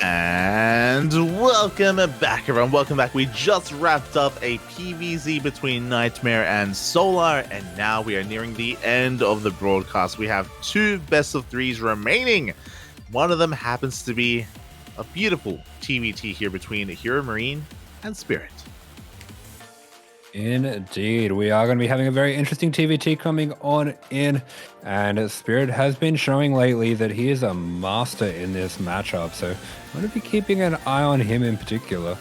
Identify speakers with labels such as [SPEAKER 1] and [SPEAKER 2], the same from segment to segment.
[SPEAKER 1] And welcome back, everyone. Welcome back. We just wrapped up a PvZ between Nightmare and Solar, and now we are nearing the end of the broadcast. We have two best of threes remaining. One of them happens to be a beautiful TvT here between HeRoMaRinE and Spirit.
[SPEAKER 2] Indeed, we are going to be having a very interesting TvT coming on in, and Spirit has been showing lately that he is a master in this matchup, so I'm going to be keeping an eye on him in particular.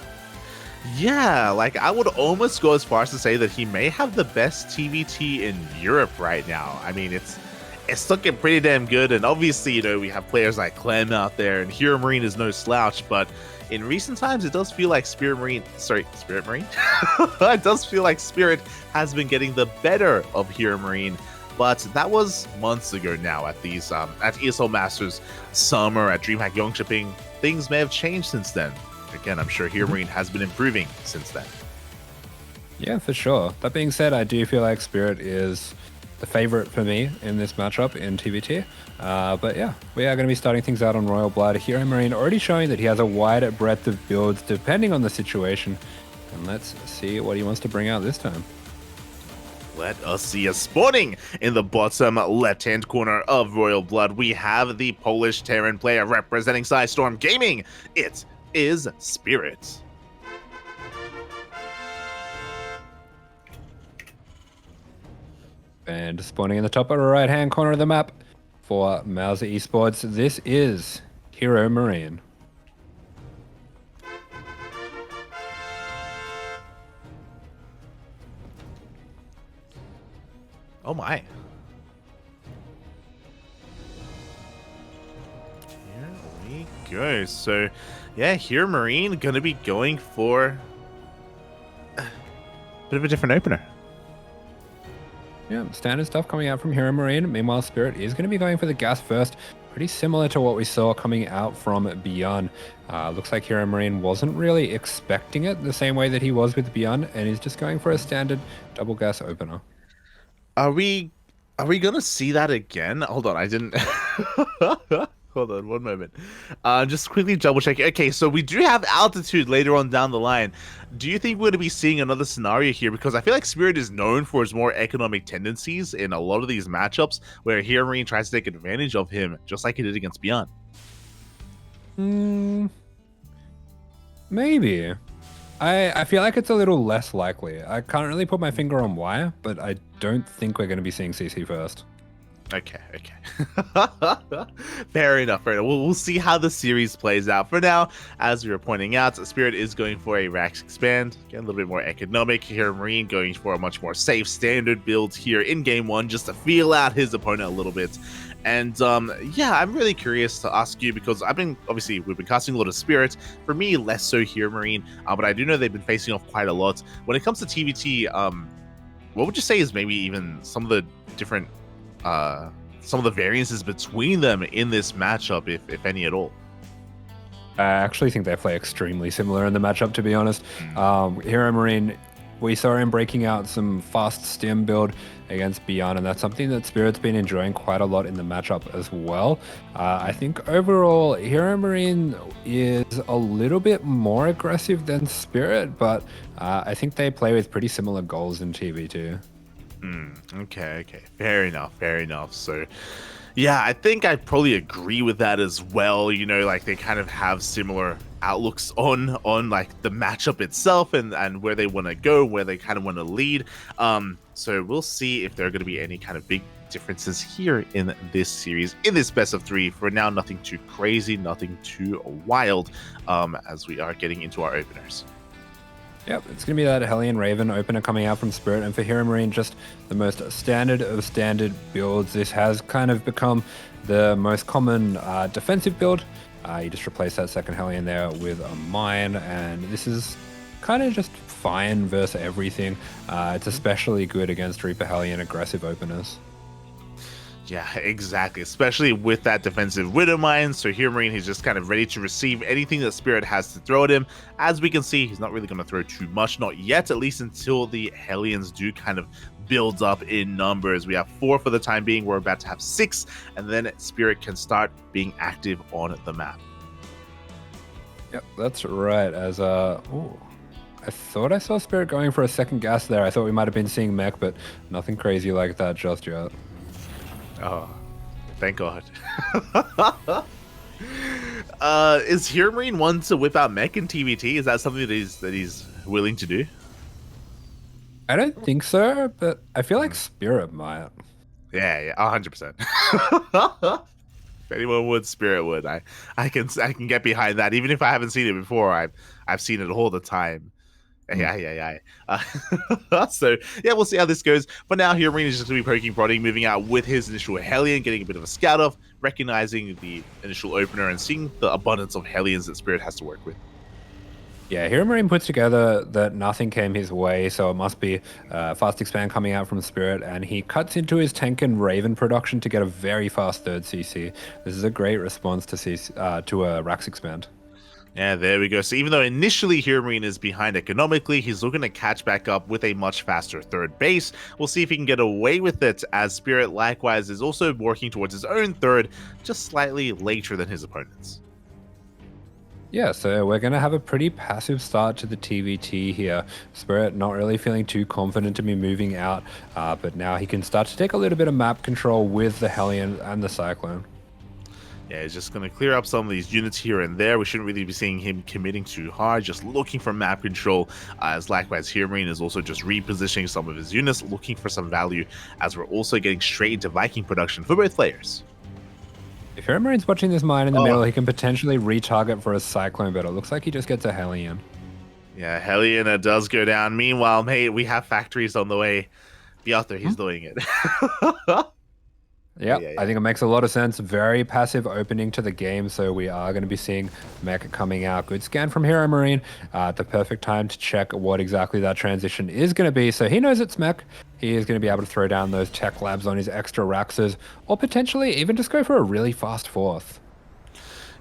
[SPEAKER 1] Yeah, like I would almost go as far as to say that he may have the best TvT in Europe right now. I mean, it's looking pretty damn good, and obviously, you know, we have players like Clem out there, and HeRoMaRinE is no slouch, but in recent times, it does feel like SpiritMaRinE. It does feel like Spirit has been getting the better of HeRoMaRinE, but that was months ago now at these at ESL Masters Summer, at DreamHack Yongshipping. Things may have changed since then. Again, I'm sure HeRoMaRinE has been improving since then.
[SPEAKER 2] Yeah, for sure. That being said, I do feel like Spirit is the favorite for me in this matchup in TvT. But yeah, we are going to be starting things out on Royal Blood. HeRoMaRinE already showing that he has a wide breadth of builds depending on the situation. And let's see what he wants to bring out this time.
[SPEAKER 1] Let us see us spawning in the bottom left-hand corner of Royal Blood. We have the Polish Terran player representing Storm Gaming. It is Spirit.
[SPEAKER 2] And spawning in the top right-hand corner of the map for Mauser Esports, this is HeRoMaRinE.
[SPEAKER 1] Oh my. Here we go. So, yeah, HeRoMaRinE gonna be going for a bit of a different opener.
[SPEAKER 2] Yeah, standard stuff coming out from HeRoMaRinE. Meanwhile, Spirit is going to be going for the gas first. Pretty similar to what we saw coming out from Beyond. Looks like HeRoMaRinE wasn't really expecting it the same way that he was with Beyond, and he's just going for a standard double gas opener.
[SPEAKER 1] Are we gonna see that again? Hold on, I didn't. Hold on, one moment. Just quickly double check. Okay, so we do have altitude later on down the line. Do you think we're going to be seeing another scenario here? Because I feel like Spirit is known for his more economic tendencies in a lot of these matchups, where HeRoMaRinE tries to take advantage of him, just like he did against Beyond.
[SPEAKER 2] Maybe. I feel like it's a little less likely. I can't really put my finger on why, but I don't think we're going to be seeing CC first.
[SPEAKER 1] Okay. Fair enough. We'll see how the series plays out. For now, as we were pointing out, Spirit is going for a Rax Expand, again, a little bit more economic. HeRoMaRinE going for a much more safe standard build here in game one, just to feel out his opponent a little bit. And yeah, I'm really curious to ask you, because we've been casting a lot of Spirit. For me, less so HeRoMaRinE, but I do know they've been facing off quite a lot. When it comes to TvT, what would you say is maybe even some of the different some of the variances between them in this matchup, if any at all?
[SPEAKER 2] I actually think they play extremely similar in the matchup, to be honest. HeRoMaRinE, we saw him breaking out some fast stim build against Beyond, and that's something that Spirit's been enjoying quite a lot in the matchup as well. I think overall, HeRoMaRinE is a little bit more aggressive than Spirit, but I think they play with pretty similar goals in TvT.
[SPEAKER 1] Okay. Fair enough. So, yeah, I think I probably agree with that as well. You know, like they kind of have similar outlooks on like the matchup itself and where they want to go, where they kind of want to lead. So we'll see if there are going to be any kind of big differences here in this series, in this best of three. For now, nothing too crazy, nothing too wild, as we are getting into our openers.
[SPEAKER 2] Yep, it's going to be that Hellion Raven opener coming out from Spirit, and for HeRoMaRinE, just the most standard of standard builds. This has kind of become the most common defensive build. You just replace that second Hellion there with a mine, and this is kind of just fine versus everything. It's especially good against Reaper Hellion aggressive openers.
[SPEAKER 1] Yeah, exactly. Especially with that defensive Widow Mine. So HeRoMaRinE, he's just kind of ready to receive anything that Spirit has to throw at him. As we can see, he's not really going to throw too much, not yet, at least until the Hellions do kind of build up in numbers. We have 4 for the time being. We're about to have 6, and then Spirit can start being active on the map.
[SPEAKER 2] Yep, that's right. As ooh, I thought I saw Spirit going for a second gas there. I thought we might have been seeing mech, but nothing crazy like that just yet.
[SPEAKER 1] Oh, thank God. Is HeRoMaRinE one to whip out mech in TvT? Is that something that he's willing to do?
[SPEAKER 2] I don't think so, but I feel like Spirit might.
[SPEAKER 1] Yeah, 100%. If anyone would, Spirit would. I can get behind that. Even if I haven't seen it before, I've seen it all the time. Yeah. So yeah, we'll see how this goes. For now, HeRoMaRinE is just gonna be poking, prodding, moving out with his initial Hellion, getting a bit of a scout off, recognizing the initial opener, and seeing the abundance of Hellions that Spirit has to work with.
[SPEAKER 2] Yeah, HeRoMaRinE puts together that nothing came his way, so it must be fast expand coming out from Spirit, and he cuts into his tank and Raven production to get a very fast third CC. This is a great response to a Rax expand.
[SPEAKER 1] Yeah, there we go. So even though initially HeRoMaRinE is behind economically, he's looking to catch back up with a much faster third base. We'll see if he can get away with it, as Spirit likewise is also working towards his own third, just slightly later than his opponents.
[SPEAKER 2] Yeah, so we're going to have a pretty passive start to the TvT here. Spirit not really feeling too confident to be moving out, but now he can start to take a little bit of map control with the Hellion and the Cyclone.
[SPEAKER 1] Yeah, he's just going to clear up some of these units here and there. We shouldn't really be seeing him committing too hard, just looking for map control, as likewise HeRoMaRinE is also just repositioning some of his units, looking for some value, as we're also getting straight into Viking production for both players.
[SPEAKER 2] If HeRoMaRiNE's watching this mine in the middle, he can potentially retarget for a Cyclone, but it looks like he just gets a Hellion.
[SPEAKER 1] Yeah, Hellion does go down. Meanwhile, mate, we have factories on the way. Be out there, he's doing it.
[SPEAKER 2] Yeah, I think it makes a lot of sense. Very passive opening to the game, so we are going to be seeing mech coming out. Good scan from HeRoMaRiNE at the perfect time to check what exactly that transition is going to be. So he knows it's mech. He is going to be able to throw down those tech labs on his extra Raxes, or potentially even just go for a really fast fourth.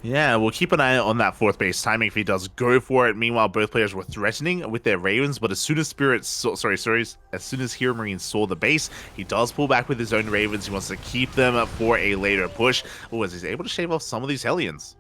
[SPEAKER 1] Yeah, we'll keep an eye on that fourth base timing if he does go for it. Meanwhile, both players were threatening with their Ravens, but as soon as as soon as HeRoMaRiNE saw the base, he does pull back with his own Ravens. He wants to keep them for a later push. As he's able to shave off some of these Hellions.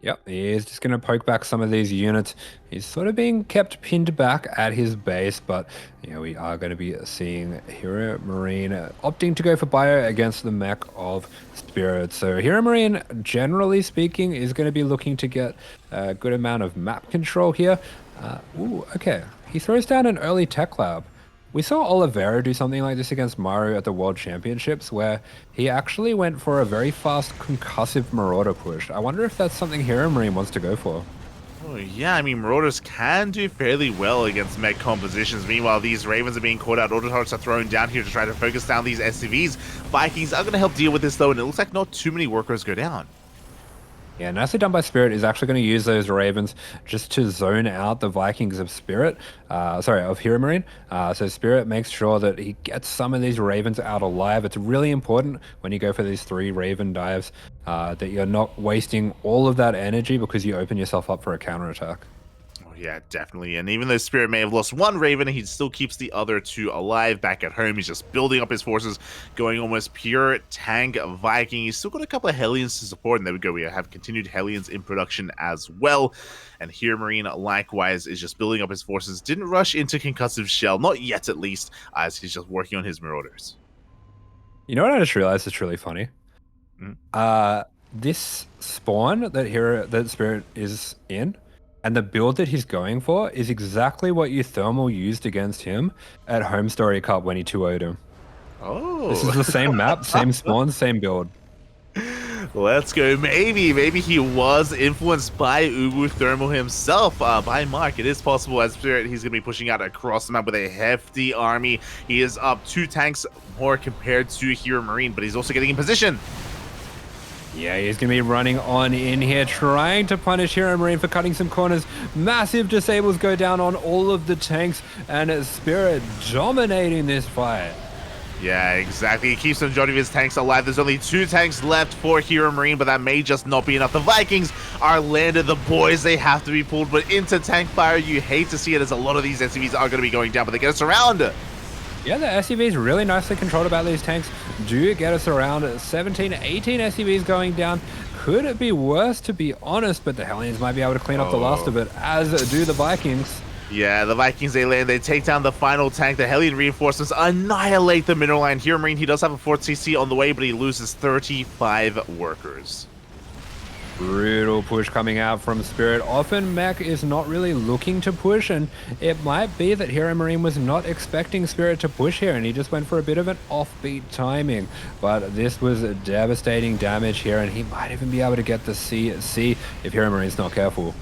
[SPEAKER 2] Yep, he is just going to poke back some of these units. He's sort of being kept pinned back at his base, but we are going to be seeing HeRoMaRiNE opting to go for bio against the mech of Spirit. So HeRoMaRiNE, generally speaking, is going to be looking to get a good amount of map control here. Okay. He throws down an early tech lab. We saw Oliveira do something like this against Mario at the World Championships, where he actually went for a very fast concussive Marauder push. I wonder if that's something HeRoMaRiNE wants to go for.
[SPEAKER 1] Oh, yeah, I mean, Marauders can do fairly well against mech compositions. Meanwhile, these Ravens are being caught out. Auto turrets are thrown down here to try to focus down these SCVs. Vikings are going to help deal with this, though, and it looks like not too many workers go down.
[SPEAKER 2] Yeah, nicely done by Spirit. Is actually going to use those Ravens just to zone out the Vikings of of HeRoMaRiNE. So Spirit makes sure that he gets some of these Ravens out alive. It's really important when you go for these 3 Raven dives that you're not wasting all of that energy because you open yourself up for a counterattack.
[SPEAKER 1] Yeah, definitely. And even though Spirit may have lost one Raven, he still keeps the other 2 alive back at home. He's just building up his forces, going almost pure tank Viking. He's still got a couple of Hellions to support, and there we go. We have continued Hellions in production as well. And HeRoMaRiNE, likewise, is just building up his forces. Didn't rush into Concussive Shell, not yet at least, as he's just working on his Marauders.
[SPEAKER 2] You know what I just realized is really funny? This spawn that Spirit is in, and the build that he's going for is exactly what Thermal used against him at Home Story Cup when he 2-0'd him.
[SPEAKER 1] Oh.
[SPEAKER 2] This is the same map, same spawn, same build.
[SPEAKER 1] Let's go. Maybe he was influenced by Ubu Thermal himself, by Mark. It is possible. As Spirit, he's going to be pushing out across the map with a hefty army. He is up 2 tanks more compared to HeRoMaRiNE, but he's also getting in position.
[SPEAKER 2] Yeah, he's going to be running on in here, trying to punish HeRoMaRiNE for cutting some corners. Massive disables go down on all of the tanks, and Spirit dominating this fight.
[SPEAKER 1] Yeah, exactly. He keeps the majority of his tanks alive. There's only 2 tanks left for HeRoMaRiNE, but that may just not be enough. The Vikings are landed. The boys, they have to be pulled, but into tank fire, you hate to see it, as a lot of these SCVs are going to be going down, but they get us around.
[SPEAKER 2] Yeah, the SCVs really nicely controlled about these tanks. Do get us around 17, 18 SCVs going down. could be worse, to be honest, but the Hellions might be able to clean up the last of it, as do the Vikings.
[SPEAKER 1] Yeah, the Vikings, they land, they take down the final tank. The Hellion reinforcements annihilate the mineral line. HeRoMaRinE, he does have a 4th CC on the way, but he loses 35 workers.
[SPEAKER 2] Brutal push coming out from Spirit. Often Mech is not really looking to push, and it might be that HeRoMaRinE was not expecting Spirit to push here, and he just went for a bit of an offbeat timing. But this was devastating damage here, and he might even be able to get the CC if HeRoMaRinE's not careful.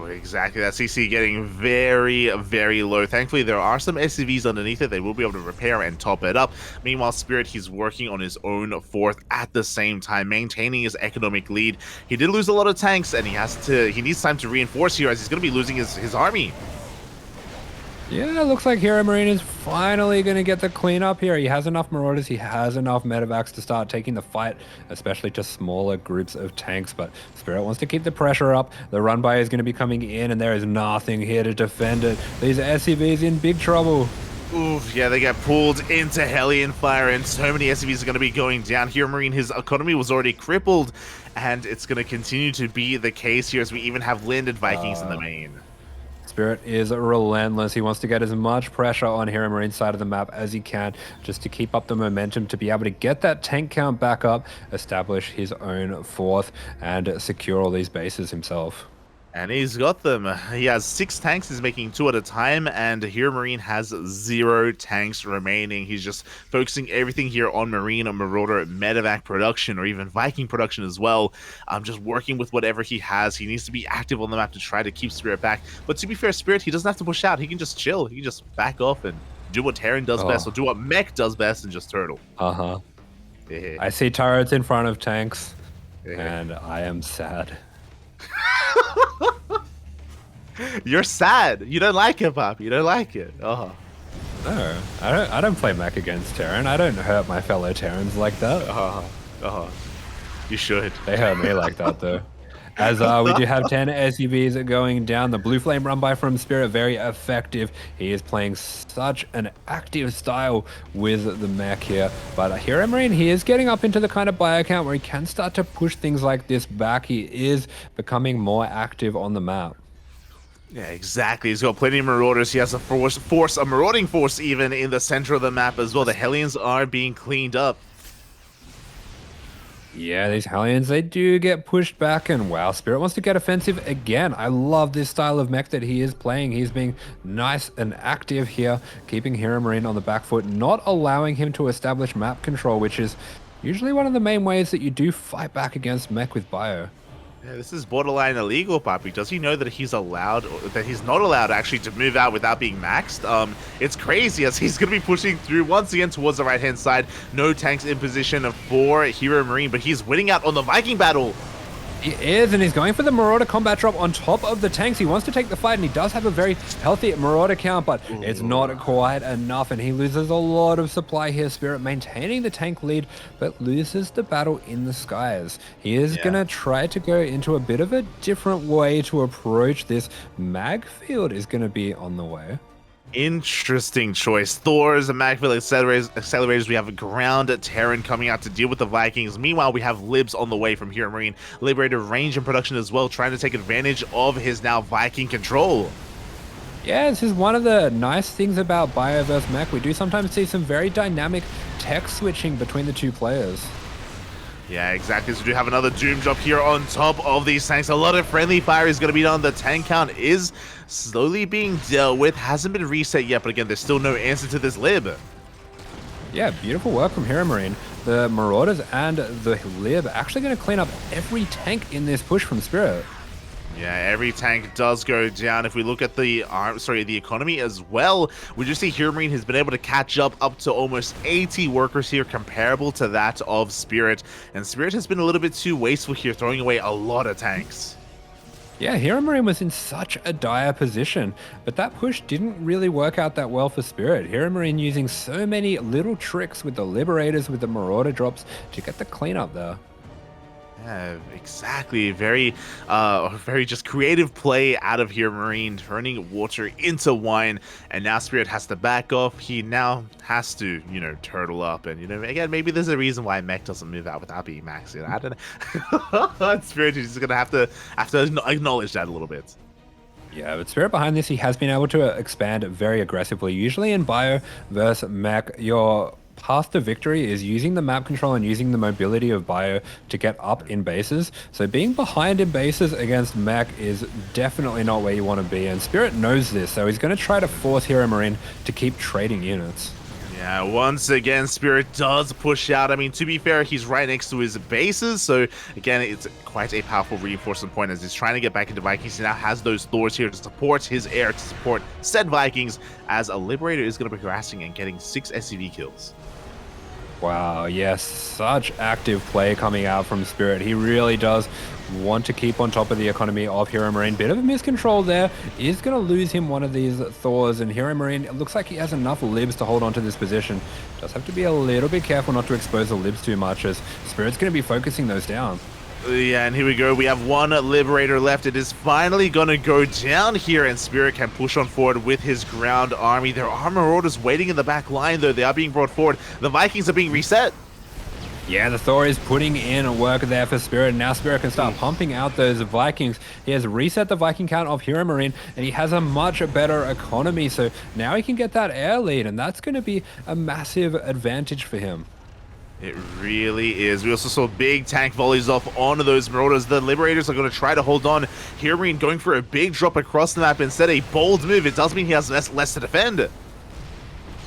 [SPEAKER 1] Exactly, that CC getting very, very low. Thankfully, there are some SCVs underneath it. They will be able to repair and top it up. Meanwhile, Spirit, he's working on his own 4th at the same time, maintaining his economic lead. He did lose a lot of tanks, and he needs time to reinforce here, as he's going to be losing his army.
[SPEAKER 2] Yeah, it looks like HeRoMaRinE is finally going to get the cleanup here. He has enough Marauders, he has enough medevacs to start taking the fight, especially to smaller groups of tanks, but Spirit wants to keep the pressure up. The run-by is going to be coming in, and there is nothing here to defend it. These SCVs in big trouble.
[SPEAKER 1] Oof, yeah, they get pulled into Hellion Fire, and so many SCVs are going to be going down. HeRoMaRinE, his economy was already crippled, and it's going to continue to be the case here, as we even have landed Vikings in the main.
[SPEAKER 2] Spirit is relentless. He wants to get as much pressure on HeRoMaRiNE's side of the map as he can, just to keep up the momentum, to be able to get that tank count back up, establish his own 4th, and secure all these bases himself.
[SPEAKER 1] And he's got them. He has 6 tanks. He's making 2 at a time, and HeRoMaRinE has 0 tanks remaining. He's just focusing everything here on Marine, Marauder, Medevac production, or even Viking production as well. Just working with whatever he has. He needs to be active on the map to try to keep Spirit back. But to be fair, Spirit, he doesn't have to push out. He can just chill. He can just back off and do what Terran does best, or do what Mech does best, and just turtle.
[SPEAKER 2] Yeah. I see turrets in front of tanks, and I am sad.
[SPEAKER 1] You're sad. You don't like it, Pop. You don't like it.
[SPEAKER 2] No, I don't play Mech against Terran. I don't hurt my fellow Terrans like that.
[SPEAKER 1] You should.
[SPEAKER 2] They hurt me like that, though. As we do have 10 SUVs going down. The Blue Flame run-by from Spirit, very effective. He is playing such an active style with the Mech here. But HeRoMaRinE, he is getting up into the kind of buy account where he can start to push things like this back. He is becoming more active on the map.
[SPEAKER 1] Yeah, exactly. He's got plenty of Marauders. He has a marauding force even in the center of the map as well. The Hellions are being cleaned up.
[SPEAKER 2] Yeah, these Hellions, they do get pushed back, and wow, Spirit wants to get offensive again. I love this style of mech that he is playing. He's being nice and active here, keeping HeRoMaRinE on the back foot, not allowing him to establish map control, which is usually one of the main ways that you do fight back against mech with bio.
[SPEAKER 1] Yeah, this is borderline illegal, Poppy. Does he know that he's allowed, or that he's not allowed actually to move out without being maxed? It's crazy, as he's going to be pushing through once again towards the right-hand side. No tanks in position for HeRoMaRinE, but he's winning out on the Viking battle.
[SPEAKER 2] He is, and he's going for the Marauder combat drop on top of the tanks. He wants to take the fight, and he does have a very healthy Marauder count, but it's not quite enough, and he loses a lot of supply here. Spirit maintaining the tank lead, but loses the battle in the skies. He is going to try to go into a bit of a different way to approach this. Mag field is going to be on the way.
[SPEAKER 1] Interesting choice. Thor's and Magfield accelerators. We have a ground Terran coming out to deal with the Vikings. Meanwhile, we have Libs on the way from HeRoMaRinE. Liberator range and production as well, trying to take advantage of his now Viking control.
[SPEAKER 2] Yeah, this is one of the nice things about Bio vs Mech. We do sometimes see some very dynamic tech switching between the two players.
[SPEAKER 1] Yeah, exactly. So we do have another Doom drop here on top of these tanks. A lot of friendly fire is going to be done. The tank count is slowly being dealt with. Hasn't been reset yet, but again, there's still no answer to this Lib.
[SPEAKER 2] Yeah, beautiful work from HeRoMaRinE. The Marauders and the Lib actually going to clean up every tank in this push from Spirit.
[SPEAKER 1] Yeah, every tank does go down. If we look at the economy as well, we just see HeRoMaRinE has been able to catch up to almost 80 workers here, comparable to that of Spirit. And Spirit has been a little bit too wasteful here, throwing away a lot of tanks.
[SPEAKER 2] Yeah, HeRoMaRinE was in such a dire position, but that push didn't really work out that well for Spirit. HeRoMaRinE using so many little tricks with the Liberators, with the Marauder drops to get the cleanup there.
[SPEAKER 1] Yeah, exactly. Very just creative play out of HeRoMaRinE, turning water into wine, and now Spirit has to back off. He now has to, turtle up, and again, maybe there's a reason why Mech doesn't move out without being maxed. I don't know. Spirit is just gonna have to acknowledge that a little bit.
[SPEAKER 2] Yeah, but Spirit behind this, he has been able to expand very aggressively. Usually in Bio versus Mech, your path to victory is using the map control and using the mobility of Bio to get up in bases. So being behind in bases against Mech is definitely not where you want to be, and Spirit knows this, so he's going to try to force HeRoMaRinE to keep trading units.
[SPEAKER 1] Yeah, once again, Spirit does push out. I mean, to be fair, he's right next to his bases, so again, it's quite a powerful reinforcement point as he's trying to get back into Vikings. He now has those Thors here to support his heir, to support said Vikings, as a Liberator is going to be harassing and getting 6 SCV kills.
[SPEAKER 2] Wow, yes, such active play coming out from Spirit. He really does want to keep on top of the economy of HeRoMaRinE. Bit of a miscontrol there. Is going to lose him one of these Thors, and HeRoMaRinE, it looks like he has enough libs to hold on to this position. Does have to be a little bit careful not to expose the libs too much, as Spirit's going to be focusing those down.
[SPEAKER 1] Yeah, and here we go. We have one Liberator left. It is finally going to go down here, and Spirit can push on forward with his ground army. There are Marauders waiting in the back line, though. They are being brought forward. The Vikings are being reset.
[SPEAKER 2] Yeah, the Thor is putting in work there for Spirit. Now Spirit can start pumping out those Vikings. He has reset the Viking count of HeRoMaRinE, and he has a much better economy. So now he can get that air lead, and that's going to be a massive advantage for him.
[SPEAKER 1] It really is. We also saw big tank volleys off onto those Marauders. The Liberators are going to try to hold on. HeRoMaRinE going for a big drop across the map instead. A bold move. It does mean he has less to defend.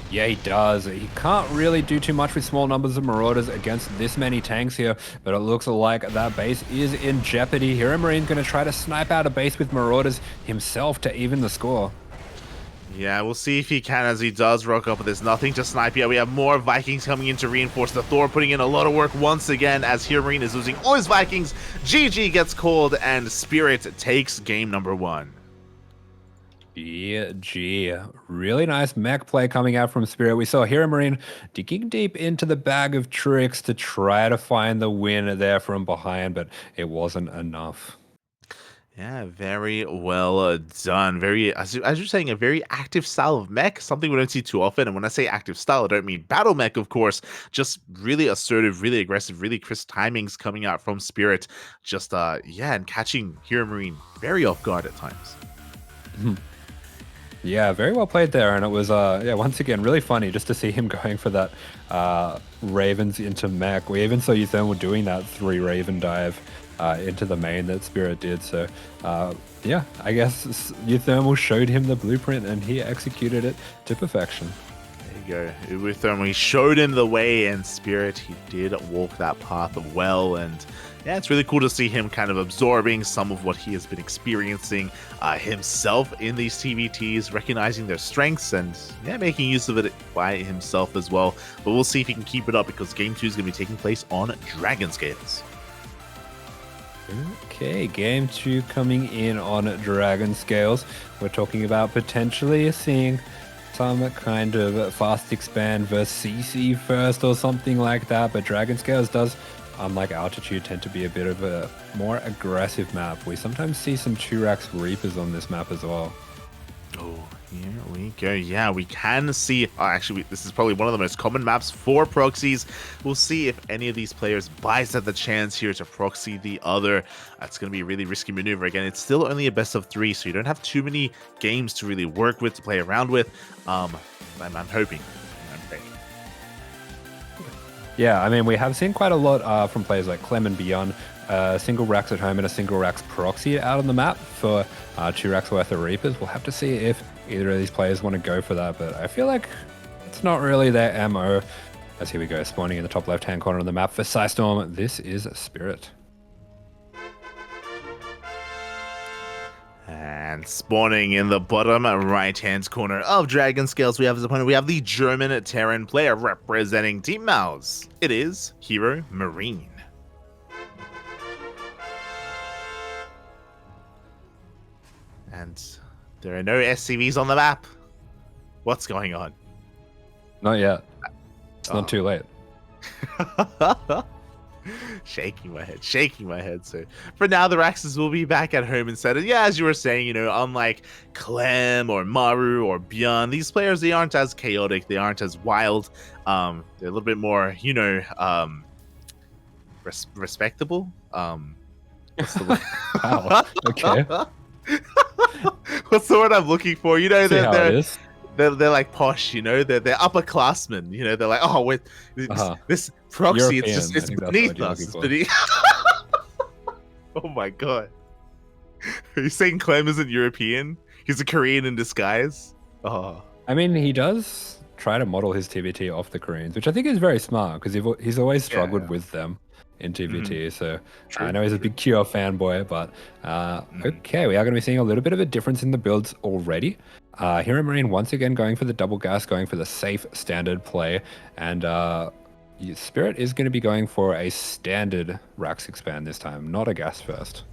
[SPEAKER 2] Yeah, he does. He can't really do too much with small numbers of Marauders against this many tanks here, but it looks like that base is in jeopardy. HeRoMaRinE going to try to snipe out a base with Marauders himself to even the score.
[SPEAKER 1] Yeah, we'll see if he can as he does rock up, but there's nothing to snipe yet. We have more Vikings coming in to reinforce the Thor, putting in a lot of work once again as HeRoMaRinE is losing all his Vikings. GG gets called, and Spirit takes game number 1.
[SPEAKER 2] GG. Really nice mech play coming out from Spirit. We saw HeRoMaRinE digging deep into the bag of tricks to try to find the win there from behind, but it wasn't enough.
[SPEAKER 1] Yeah, very well done. Very, as you're saying, a very active style of mech, something we don't see too often. And when I say active style, I don't mean battle mech, of course. Just really assertive, really aggressive, really crisp timings coming out from Spirit. Just, yeah, and catching HeRoMaRinE very off guard at times.
[SPEAKER 2] Yeah, very well played there, and it was yeah, once again really funny just to see him going for that Ravens into mech. We even saw Uthermal doing that 3 Raven dive into the main that Spirit did. So yeah, I guess Uthermal showed him the blueprint and he executed it to perfection.
[SPEAKER 1] There you go. With he showed him the way, and Spirit, he did walk that path well, and yeah, it's really cool to see him kind of absorbing some of what he has been experiencing himself in these TvTs, recognizing their strengths, and yeah, making use of it by himself as well. But we'll see if he can keep it up, because Game 2 is going to be taking place on Dragon Scales.
[SPEAKER 2] Okay, Game 2 coming in on Dragon Scales. We're talking about potentially seeing some kind of fast expand versus CC first or something like that, but Dragon Scales does, unlike Altitude, tend to be a bit of a more aggressive map. We sometimes see some 2-Rax Reapers on this map as well.
[SPEAKER 1] Oh, here we go. Yeah, we can see, actually, this is probably one of the most common maps for proxies. We'll see if any of these players buys at the chance here to proxy the other. That's going to be a really risky maneuver. Again, it's still only a best of 3, so you don't have too many games to really work with, to play around with. I'm hoping. I'm praying.
[SPEAKER 2] Yeah, I mean, we have seen quite a lot from players like Clem and Beyond. Single Rax at home and a single Rax proxy out on the map for 2 Rax worth of Reapers. We'll have to see if either of these players want to go for that, but I feel like it's not really their MO. As here we go, spawning in the top left-hand corner of the map for Psystorm. This is Spirit.
[SPEAKER 1] And spawning in the bottom right-hand corner of Dragon Scales, we have as opponent, we have the German Terran player representing Team Mouse. It is HeRoMaRinE. And there are no SCVs on the map. What's going on?
[SPEAKER 2] Not yet. It's not too late.
[SPEAKER 1] Shaking my head. So for now, the Raxes will be back at home instead. And yeah, as you were saying, you know, unlike Clem or Maru or Bjorn, these players, they aren't as chaotic, they aren't as wild. They're a little bit more, you know, respectable. What's the word?
[SPEAKER 2] Wow. Okay.
[SPEAKER 1] What's the word I'm looking for? You know,
[SPEAKER 2] See how it is.
[SPEAKER 1] they're like posh, you know, they're upperclassmen, you know, they're like, oh wait, this proxy,
[SPEAKER 2] European,
[SPEAKER 1] it's beneath us. It's beneath. Oh my god. Are you saying Clem isn't European? He's a Korean in disguise? Oh.
[SPEAKER 2] I mean, he does try to model his TvT off the Koreans, which I think is very smart because he's always struggled with them in TvT. So I know he's a big Kyo fanboy, but okay, we are going to be seeing a little bit of a difference in the builds already. HeRoMaRinE once again going for the double gas, going for the safe standard play, and Spirit is going to be going for a standard Rax expand this time, not a gas first.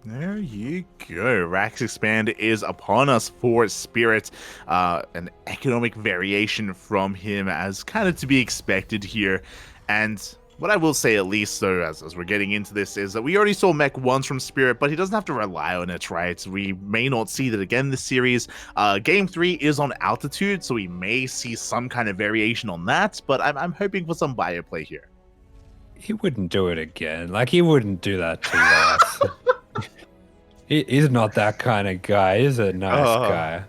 [SPEAKER 1] There you go. Rax Expand is upon us for Spirit. An economic variation from him as kind of to be expected here. And what I will say, at least, though, as we're getting into this, is that we already saw Mech once from Spirit, but he doesn't have to rely on it, right? We may not see that again this series. Game 3 is on altitude, so we may see some kind of variation on that, but I'm hoping for some bio play here.
[SPEAKER 2] He wouldn't do it again. Like, he wouldn't do that to us. He's not that kind of guy. He's a nice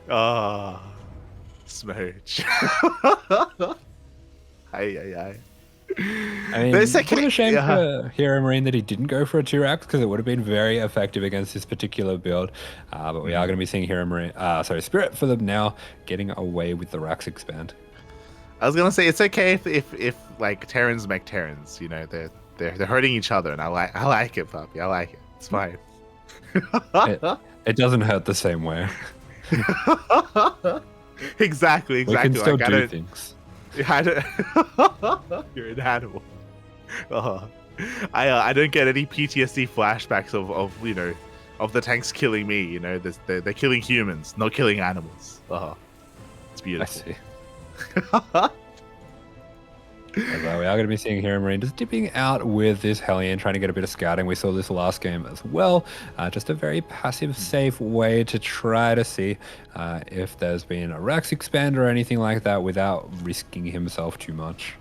[SPEAKER 2] guy.
[SPEAKER 1] Smooch. Aye.
[SPEAKER 2] I mean, it's kind of a shame for HeRoMaRinE that he didn't go for a 2-Rax because it would have been very effective against this particular build. But we are going to be seeing HeRoMaRinE, Spirit for them now, getting away with the Rax expand.
[SPEAKER 1] I was gonna say it's okay if like Terrans make Terrans, you know, they're hurting each other, and I like it, puppy. I like it. It's fine.
[SPEAKER 2] It doesn't hurt the same way.
[SPEAKER 1] Exactly.
[SPEAKER 2] We can still do things.
[SPEAKER 1] You're an animal. I don't get any PTSD flashbacks of you know, of the tanks killing me. You know, they're killing humans, not killing animals. It's beautiful.
[SPEAKER 2] I see. We are going to be seeing HeRoMaRinE just dipping out with this Hellion, trying to get a bit of scouting. We saw this last game as well. Just a very passive, safe way to try to see if there's been a Rax expand or anything like that without risking himself too much.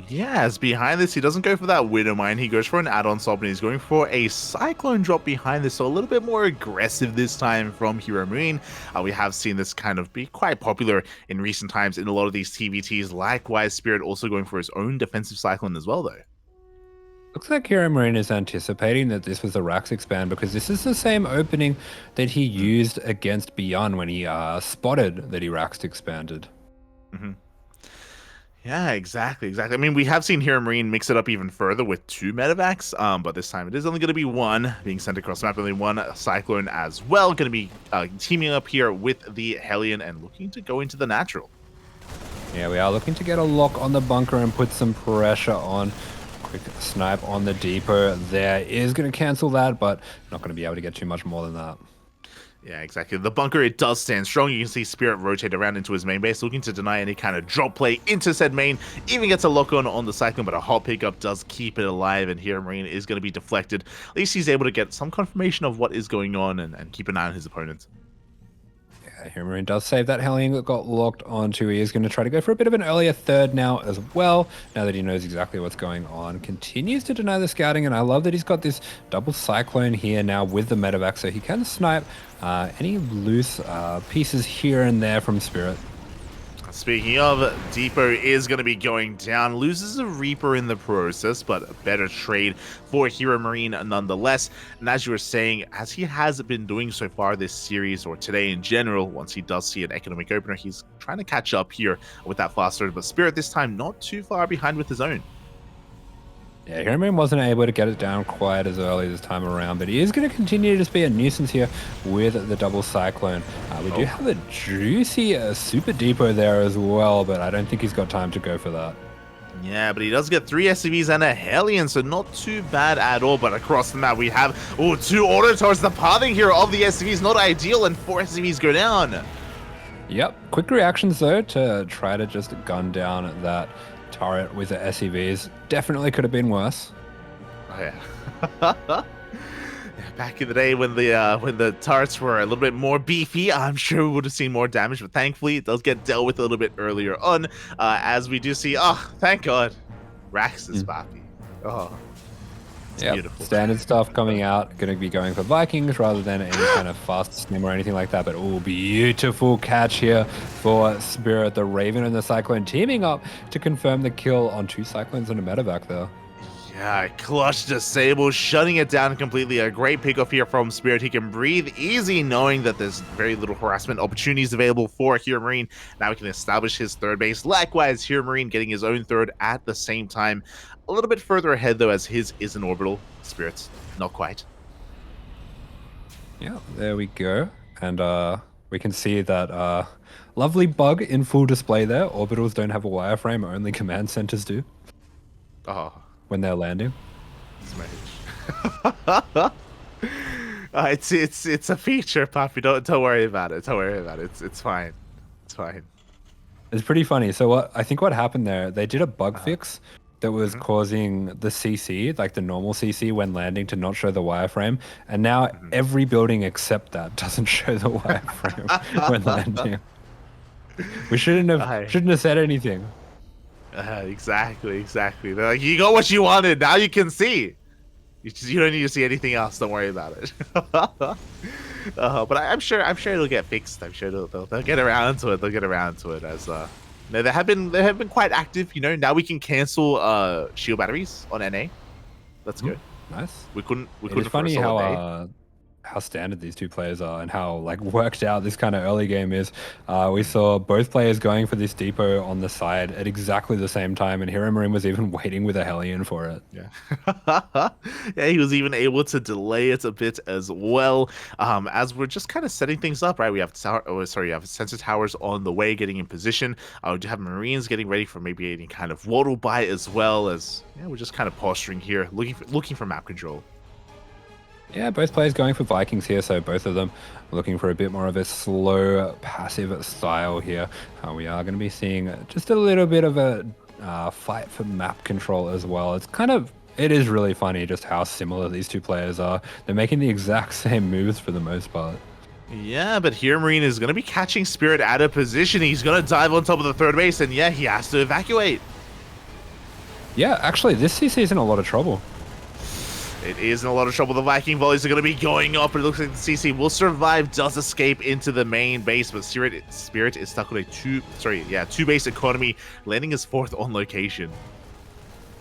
[SPEAKER 1] Yes, behind this, he doesn't go for that Widow Mine. He goes for an add-on swap, and he's going for a Cyclone drop behind this, so a little bit more aggressive this time from HeRoMaRinE. We have seen this kind of be quite popular in recent times in a lot of these TvTs. Likewise, Spirit also going for his own defensive Cyclone as well, though.
[SPEAKER 2] Looks like HeRoMaRinE is anticipating that this was a Rax expand because this is the same opening that he used against Beyond when he spotted that he Rax expanded.
[SPEAKER 1] Yeah, exactly. I mean, we have seen HeRoMaRinE mix it up even further with 2 medevacs, but this time it is only going to be 1 being sent across the map, only 1 Cyclone as well. Going to be teaming up here with the Hellion and looking to go into the natural.
[SPEAKER 2] Yeah, we are looking to get a lock on the bunker and put some pressure on. Quick snipe on the depot there is going to cancel that, but not going to be able to get too much more than that.
[SPEAKER 1] Yeah, exactly. The bunker, it does stand strong. You can see Spirit rotate around into his main base, looking to deny any kind of drop play into said main. Even gets a lock on the Cyclone, but a hot pickup does keep it alive, and HeRoMaRinE is going to be deflected. At least he's able to get some confirmation of what is going on and keep an eye on his opponent.
[SPEAKER 2] Yeah, HeRoMaRinE does save that Hellion that got locked onto. He is going to try to go for a bit of an earlier third now as well, now that he knows exactly what's going on. Continues to deny the scouting, and I love that he's got this double Cyclone here now with the medevac, so he can snipe any loose pieces here and there from Spirit.
[SPEAKER 1] Speaking of, Depot is going to be going down. Loses a Reaper in the process, but a better trade for HeRoMaRinE nonetheless. And as you were saying, as he has been doing so far this series, or today in general, once he does see an economic opener, he's trying to catch up here with that fast start. But Spirit this time not too far behind with his own.
[SPEAKER 2] Yeah, HeRoMaRinE wasn't able to get it down quite as early this time around, but he is going to continue to just be a nuisance here with the double Cyclone. We do have a juicy super depot there as well, but I don't think he's got time to go for that.
[SPEAKER 1] Yeah, but he does get 3 SCVs and a Hellion, so not too bad at all. But across the map, we have 2 auto towards the pathing here of the SCVs. Not ideal, and 4 SCVs go down.
[SPEAKER 2] Yep, quick reactions though to try to just gun down that turret with the SCVs. definitely could have been worse.
[SPEAKER 1] Oh yeah. Yeah, back in the day when the turrets were a little bit more beefy, I'm sure we would have seen more damage, but thankfully it does get dealt with a little bit earlier on, as we do see, oh, thank God, Rax is Bappy. Oh, it's beautiful.
[SPEAKER 2] Standard stuff coming out, going to be going for Vikings rather than any kind of fast stim or anything like that, but oh, beautiful catch here for Spirit, the Raven and the Cyclone teaming up to confirm the kill on 2 Cyclones and a medevac there.
[SPEAKER 1] Yeah, clutch disable, shutting it down completely. A great pickoff here from Spirit. He can breathe easy knowing that there's very little harassment opportunities available for HeRoMaRinE. Now he can establish his third base. Likewise, HeRoMaRinE getting his own third at the same time. A little bit further ahead, though, as his is an orbital. Spirit's not quite.
[SPEAKER 2] Yeah, there we go. And we can see that lovely bug in full display there. Orbitals don't have a wireframe, only command centers do.
[SPEAKER 1] Oh.
[SPEAKER 2] When they're landing.
[SPEAKER 1] It's a feature, Poppy. Don't worry about it. Don't worry about it. It's fine. It's fine.
[SPEAKER 2] It's pretty funny. So I think what happened there, they did a bug fix that was causing the CC, like the normal CC when landing, to not show the wireframe. And now every building except that doesn't show the wireframe when landing. We shouldn't have said anything.
[SPEAKER 1] Exactly. They're like, you got what you wanted. Now you can see. You don't need to see anything else. Don't worry about it. But I'm sure it'll get fixed. I'm sure they'll get around to it. They'll get around to it as they have been quite active. You know, now we can cancel shield batteries on NA. That's good.
[SPEAKER 2] Nice.
[SPEAKER 1] We couldn't.
[SPEAKER 2] It's funny how standard these two players are and how like worked out this kind of early game is. We saw both players going for this depot on the side at exactly the same time, and HeRoMaRinE was even waiting with a Hellion for it.
[SPEAKER 1] Yeah. Yeah, he was even able to delay it a bit as well. As we're just kind of setting things up, right? We have you have sensor towers on the way, getting in position. We do have Marines getting ready for maybe any kind of waddle buy, as well as we're just kind of posturing here, looking for map control.
[SPEAKER 2] Yeah, both players going for Vikings here, so both of them looking for a bit more of a slow, passive style here. We are going to be seeing just a little bit of a fight for map control as well. It is really funny just how similar these two players are. They're making the exact same moves for the most part.
[SPEAKER 1] Yeah, but HeRoMaRinE is going to be catching Spirit out of position. He's going to dive on top of the third base, and yeah, he has to evacuate.
[SPEAKER 2] Yeah, actually, this CC is in a lot of trouble.
[SPEAKER 1] It is in a lot of trouble. The Viking volleys are going to be going up, but it looks like the CC will survive, does escape into the main base, but Spirit is stuck with a two base economy, landing his 4th on location.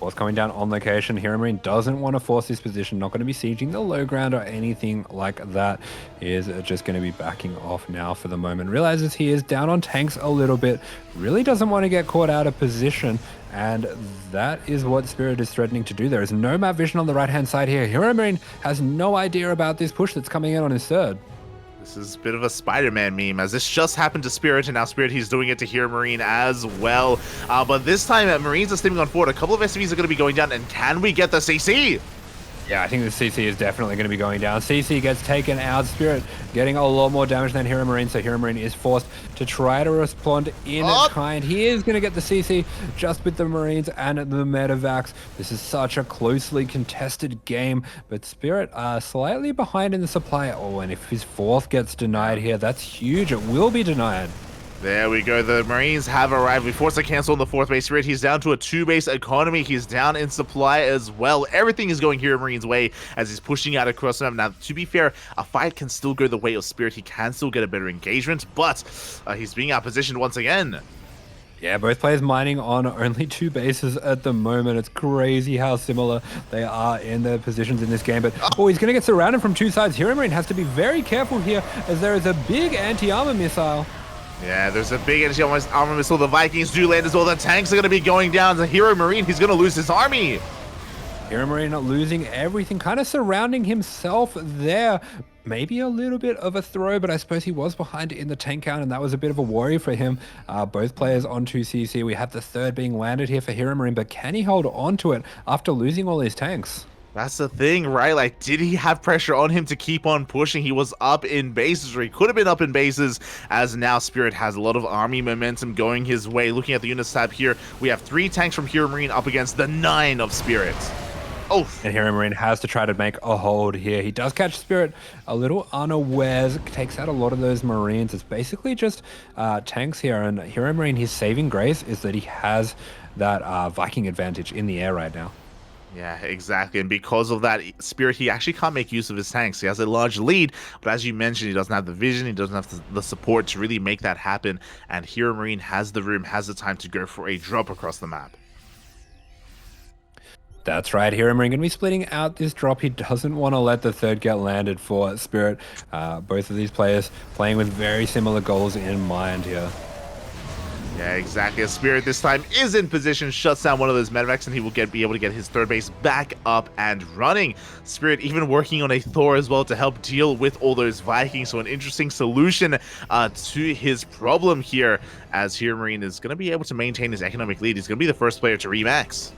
[SPEAKER 2] Fourth coming down on location. HeRoMaRinE doesn't want to force this position, not going to be sieging the low ground or anything like that. He is just going to be backing off now for the moment. Realizes he is down on tanks a little bit, really doesn't want to get caught out of position, and that is what Spirit is threatening to do. There is no map vision on the right-hand side here. HeRoMaRinE has no idea about this push that's coming in on his third.
[SPEAKER 1] This is a bit of a Spider-Man meme, as this just happened to Spirit, and now Spirit, he's doing it to HeRoMaRinE as well. But this time, Marines are steaming on forward. A couple of SCVs are going to be going down, and can we get the CC?
[SPEAKER 2] Yeah, I think the CC is definitely going to be going down. CC gets taken out. Spirit getting a lot more damage than HeRoMaRinE, so HeRoMaRinE is forced to try to respond in kind. He is going to get the CC just with the Marines and the medevacs. This is such a closely contested game, but Spirit slightly behind in the supply. Oh, and if his 4th gets denied here, that's huge. It will be denied.
[SPEAKER 1] There we go. The Marines have arrived. We forced to cancel on the 4th base. Spirit, he's down to a 2-base economy. He's down in supply as well. Everything is going HeRoMaRinE's way as he's pushing out across the map. Now, to be fair, a fight can still go the way of Spirit. He can still get a better engagement, but he's being outpositioned once again.
[SPEAKER 2] Yeah, both players mining on only 2 bases at the moment. It's crazy how similar they are in their positions in this game. But, he's going to get surrounded from 2 sides. HeRoMaRinE has to be very careful here as there is a big anti-armor missile.
[SPEAKER 1] Yeah, there's a big anti-armor missile. The Vikings do land as well. The tanks are going to be going down. The HeRoMaRinE, he's going to lose his army.
[SPEAKER 2] HeRoMaRinE losing everything, kind of surrounding himself there. Maybe a little bit of a throw, but I suppose he was behind in the tank count, and that was a bit of a worry for him. Both players on 2 CC. We have the 3rd being landed here for HeRoMaRinE, but can he hold on to it after losing all his tanks?
[SPEAKER 1] That's the thing, right? Like, did he have pressure on him to keep on pushing? He was up in bases, or he could have been up in bases, as now Spirit has a lot of army momentum going his way. Looking at the units tab here, we have 3 tanks from HeRoMaRinE up against the 9 of Spirit. Oh,
[SPEAKER 2] And HeRoMaRinE has to try to make a hold here. He does catch Spirit a little unawares, takes out a lot of those Marines. It's basically just tanks here. And HeRoMaRinE, his saving grace is that he has that Viking advantage in the air right now.
[SPEAKER 1] yeah, exactly. And because of that, Spirit, he actually can't make use of his tanks. He has a large lead, but as you mentioned, he doesn't have the vision, he doesn't have the support to really make that happen. And HeRoMaRinE has the room, has the time to go for a drop across the map.
[SPEAKER 2] That's right, HeRoMaRinE going to be splitting out this drop. He doesn't want to let the third get landed for Spirit. Both of these players playing with very similar goals in mind here.
[SPEAKER 1] Yeah, exactly. A Spirit this time is in position, shuts down one of those medevacs, and he will be able to get his third base back up and running. Spirit even working on a Thor as well to help deal with all those Vikings. So an interesting solution to his problem here, as HeRoMaRinE is going to be able to maintain his economic lead. He's going to be the first player to remax.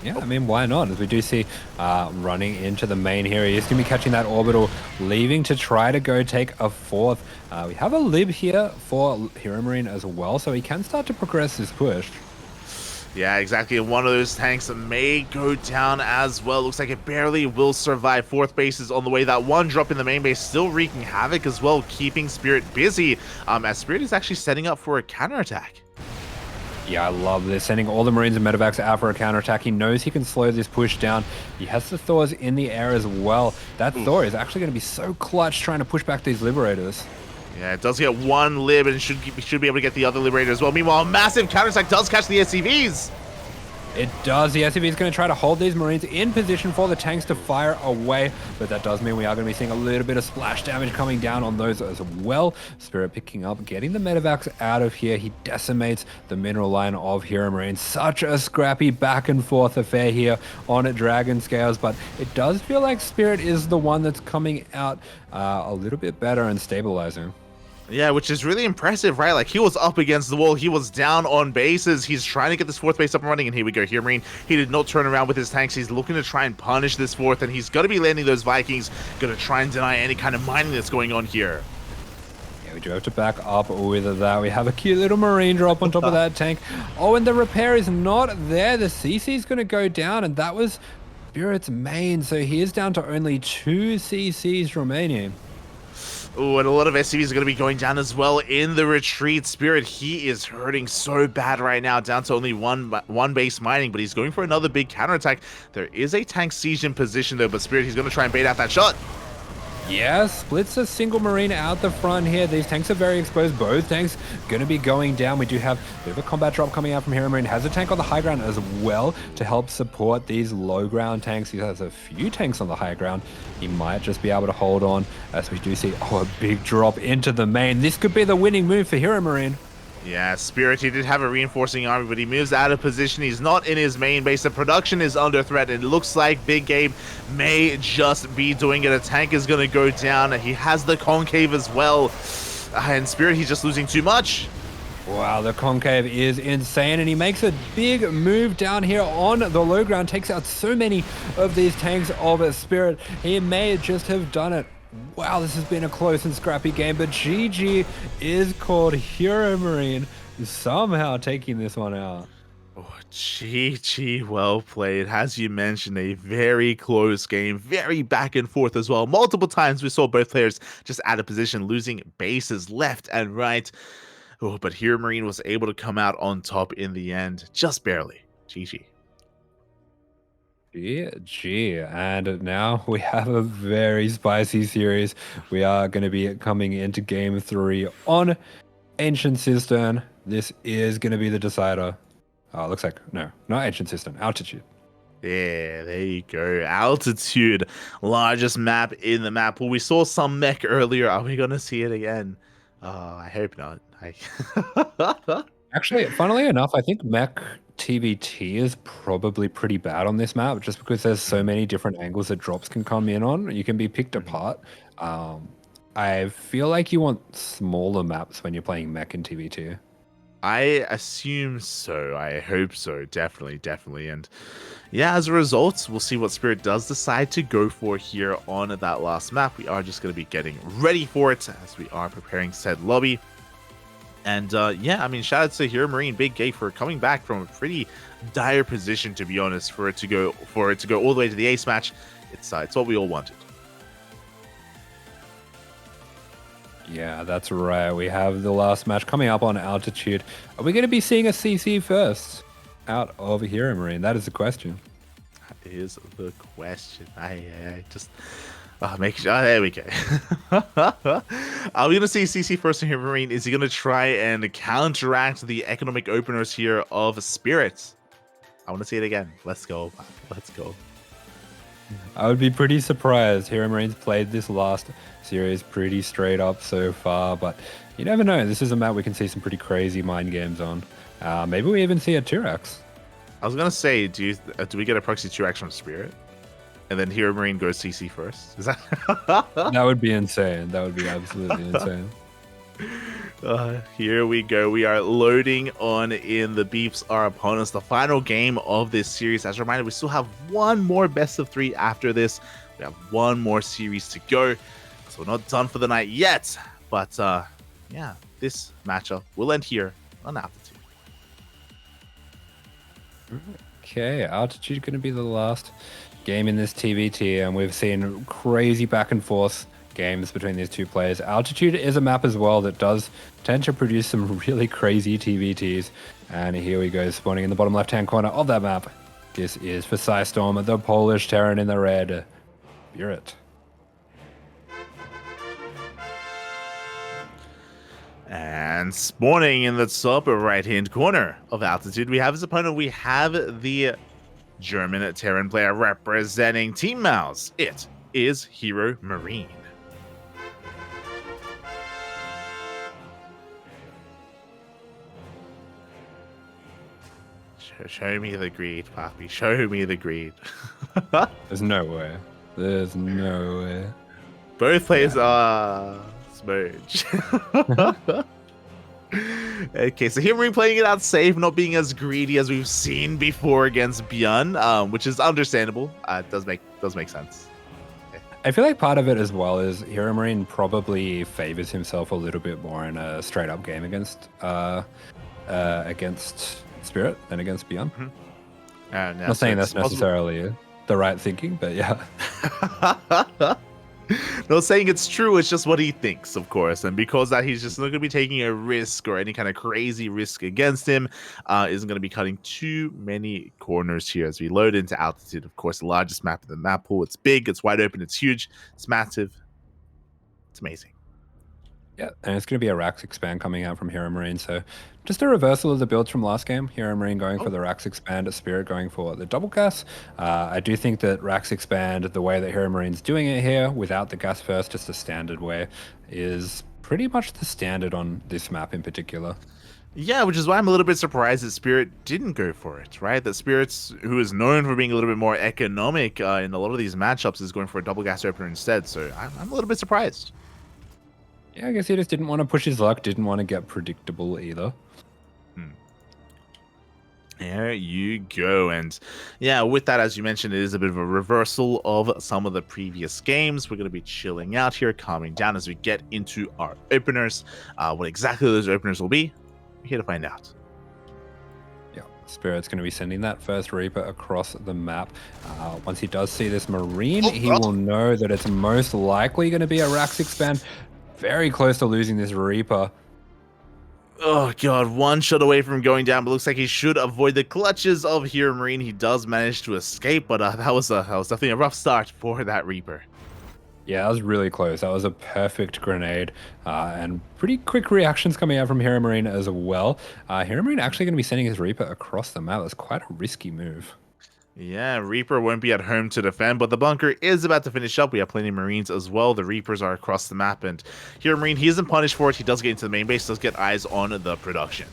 [SPEAKER 2] Yeah, I mean, why not? As we do see running into the main here, he is going to be catching that orbital, leaving to try to go take a fourth. We have a lib here for HeRoMaRinE as well, so he can start to progress his push.
[SPEAKER 1] Yeah, exactly. And one of those tanks may go down as well. Looks like it barely will survive. Fourth base is on the way. That one drop in the main base still wreaking havoc as well, keeping Spirit busy, as Spirit is actually setting up for a counterattack.
[SPEAKER 2] Yeah, I love this. Sending all the Marines and medevacs out for a counterattack. He knows he can slow this push down. He has the Thors in the air as well. That Thor is actually going to be so clutch trying to push back these Liberators.
[SPEAKER 1] Yeah, it does get one lib and should be able to get the other Liberator as well. Meanwhile, a massive counterattack does catch the SCVs.
[SPEAKER 2] It does. The SCV is going to try to hold these Marines in position for the tanks to fire away, but that does mean we are going to be seeing a little bit of splash damage coming down on those as well. Spirit picking up, getting the medevacs out of here. He decimates the mineral line of HeRoMaRinE. Such a scrappy back and forth affair here on Dragon Scales, but it does feel like Spirit is the one that's coming out a little bit better and stabilizing.
[SPEAKER 1] Yeah, which is really impressive, right? Like, he was up against the wall. He was down on bases. He's trying to get this fourth base up and running. And here we go. HeRoMaRinE, he did not turn around with his tanks. He's looking to try and punish this fourth. And he's going to be landing those Vikings. Going to try and deny any kind of mining that's going on here.
[SPEAKER 2] Yeah, we do have to back up with that. We have a cute little Marine drop on top of that tank. Oh, and the repair is not there. The CC is going to go down. And that was Spirit's main. So he is down to only 2 CCs remaining.
[SPEAKER 1] Oh, and a lot of SCVs are going to be going down as well in the retreat. Spirit, he is hurting so bad right now, down to only one base mining, but he's going for another big counterattack. There is a tank siege in position, though, but Spirit, he's going to try and bait out that shot.
[SPEAKER 2] Yeah, splits a single Marine out the front here. These tanks are very exposed. Both tanks going to be going down. We do have a bit of a combat drop coming out from HeRoMaRinE. Has a tank on the high ground as well to help support these low ground tanks. He has a few tanks on the high ground. He might just be able to hold on as we do see, a big drop into the main. This could be the winning move for HeRoMaRinE.
[SPEAKER 1] Yeah, Spirit, he did have a reinforcing army, but he moves out of position. He's not in his main base. The production is under threat, and it looks like Big Gabe may just be doing it. A tank is going to go down. He has the concave as well. And Spirit, he's just losing too much.
[SPEAKER 2] Wow, the concave is insane, and he makes a big move down here on the low ground, takes out so many of these tanks of Spirit. He may just have done it. Wow, this has been a close and scrappy game, but GG is called. HeRoMaRinE somehow taking this one out.
[SPEAKER 1] Oh, GG, well played. As you mentioned, a very close game, very back and forth as well. Multiple times we saw both players just out of position, losing bases left and right. Oh, but HeRoMaRinE was able to come out on top in the end, just barely. GG.
[SPEAKER 2] GG, and now we have a very spicy series. We are going to be coming into game 3 on Ancient Cistern. This is going to be the decider. Oh, looks like, no, not Ancient Cistern, Altitude.
[SPEAKER 1] Yeah, there you go. Altitude, largest map in the map. Well, we saw some mech earlier. Are we going to see it again? Oh, I hope not.
[SPEAKER 2] Actually, funnily enough, I think mech TvT is probably pretty bad on this map, just because there's so many different angles that drops can come in on. You can be picked apart. I feel like you want smaller maps when you're playing mech in TvT.
[SPEAKER 1] I assume so. I hope so. Definitely, definitely. And yeah, as a result, we'll see what Spirit does decide to go for here on that last map. We are just going to be getting ready for it as we are preparing said lobby. And yeah, I mean, shout out to HeRoMaRinE, Big Gay, for coming back from a pretty dire position, to be honest, for it to go all the way to the ace match. It's what we all wanted.
[SPEAKER 2] Yeah, that's right. We have the last match coming up on Altitude. Are we going to be seeing a CC first out of HeRoMaRinE? That is the question.
[SPEAKER 1] That is the question. I just make sure. There we go. Are we gonna see CC first in HeRoMaRinE? Is he gonna try and counteract the economic openers here of Spirit? I want to see it again. Let's go. Let's go.
[SPEAKER 2] I would be pretty surprised. HeRoMaRinE's played this last series pretty straight up so far, but you never know. This is a map we can see some pretty crazy mind games on. Maybe we even see a 2x.
[SPEAKER 1] I was gonna say, do we get a proxy 2x from Spirit, and then HeRoMaRinE goes CC first? Is that?
[SPEAKER 2] That would be insane. That would be absolutely insane.
[SPEAKER 1] Here we go. We are loading on in. The Beeps are upon us. The final game of this series. As a reminder, we still have one more best of 3 after this. We have one more series to go. So we're not done for the night yet. But yeah, this matchup will end here on Altitude.
[SPEAKER 2] Okay, Altitude going to be the last game in this TvT, and we've seen crazy back and forth games between these two players. Altitude is a map as well that does tend to produce some really crazy TvTs. And here we go, spawning in the bottom left-hand corner of that map. This is for Storm, the Polish Terran in the red. Spirit.
[SPEAKER 1] And spawning in the top right-hand corner of Altitude, we have his opponent. We have the German Terran player representing Team Mouse. It is HeRoMaRinE. Show me the greed, Poppy. Show me the greed.
[SPEAKER 2] There's no way. There's no way.
[SPEAKER 1] Both players are smudge. Okay, so HeRoMaRinE playing it out safe, not being as greedy as we've seen before against Bjorn, which is understandable. It does make sense. Okay.
[SPEAKER 2] I feel like part of it as well is HeRoMaRinE probably favors himself a little bit more in a straight up game against Spirit than against Bjorn.
[SPEAKER 1] Mm-hmm.
[SPEAKER 2] Not saying that's necessarily the right thinking, but yeah.
[SPEAKER 1] Not saying it's true, it's just what he thinks, of course. And because that he's just not going to be taking a risk or any kind of crazy risk against him, isn't going to be cutting too many corners here as we load into Altitude. Of course, the largest map in the map pool. It's big, it's wide open, it's huge, it's massive. It's amazing.
[SPEAKER 2] Yeah, and it's going to be a Rax expand coming out from HeRoMaRinE, so just a reversal of the builds from last game. HeRoMaRinE going for the Rax expand, Spirit going for the double gas. I do think that Rax expand, the way that HeRoMaRinE's doing it here, without the gas first, just a standard way, is pretty much the standard on this map in particular.
[SPEAKER 1] Yeah, which is why I'm a little bit surprised that Spirit didn't go for it, right? That Spirit's, who is known for being a little bit more economic in a lot of these matchups, is going for a double gas opener instead, so I'm a little bit surprised.
[SPEAKER 2] Yeah, I guess he just didn't want to push his luck, didn't want to get predictable either.
[SPEAKER 1] There you go. And yeah, with that, as you mentioned, it is a bit of a reversal of some of the previous games. We're going to be chilling out here, calming down as we get into our openers. What exactly those openers will be, we're here to find out.
[SPEAKER 2] Yeah, Spirit's going to be sending that first Reaper across the map. Once he does see this Marine, he will know that it's most likely going to be a Rax expand. Very close to losing this Reaper.
[SPEAKER 1] Oh god, one shot away from going down, but looks like he should avoid the clutches of HeRoMaRinE. He does manage to escape, but that was definitely a rough start for that Reaper.
[SPEAKER 2] Yeah, that was really close. That was a perfect grenade, and pretty quick reactions coming out from HeRoMaRinE as well. HeRoMaRinE actually going to be sending his Reaper across the map. That's quite a risky move.
[SPEAKER 1] Yeah, Reaper won't be at home to defend, but the bunker is about to finish up. We have plenty of Marines as well. The Reapers are across the map, and HeRoMaRinE, he isn't punished for it. He does get into the main base, does get eyes on the production.